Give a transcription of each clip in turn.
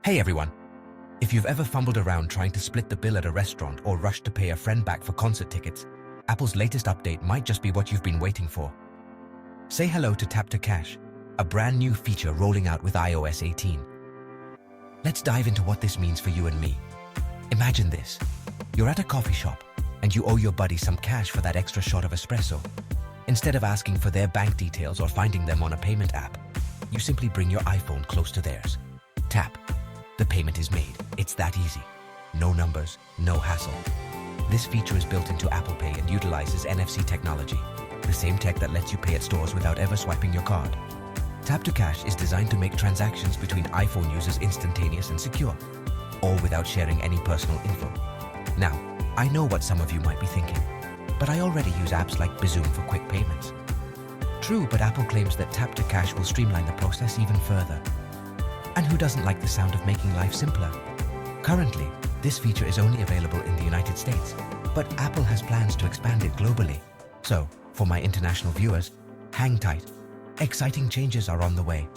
Hey everyone! If you've ever fumbled around trying to split the bill at a restaurant or rushed to pay a friend back for concert tickets, Apple's latest update might just be what you've been waiting for. Say hello to Tap to Cash, a brand new feature rolling out with iOS 18. Let's dive into what this means for you and me. Imagine this. You're at a coffee shop and you owe your buddy some cash for that extra shot of espresso. Instead of asking for their bank details or finding them on a payment app, you simply bring your iPhone close to theirs. Tap. The payment is made. It's that easy. No numbers, no hassle. This feature is built into Apple Pay and utilizes NFC technology, the same tech that lets you pay at stores without ever swiping your card. Tap to Cash is designed to make transactions between iPhone users instantaneous and secure, all without sharing any personal info. Now, I know what some of you might be thinking, but I already use apps like Bizoom for quick payments. True, but Apple claims that Tap to Cash will streamline the process even further. And who doesn't like the sound of making life simpler? Currently, this feature is only available in the United States, but Apple has plans to expand it globally. So, for my international viewers, hang tight. Exciting changes are on the way.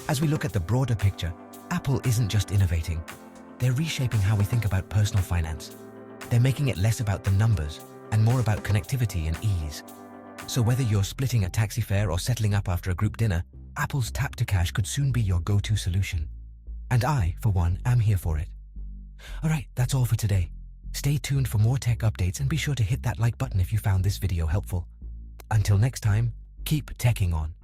As we look at the broader picture, Apple isn't just innovating. They're reshaping how we think about personal finance. They're making it less about the numbers and more about connectivity and ease. So whether you're splitting a taxi fare or settling up after a group dinner, Apple's Tap to Cash could soon be your go-to solution. And I, for one, am here for it. Alright, that's all for today. Stay tuned for more tech updates and be sure to hit that like button if you found this video helpful. Until next time, keep teching on.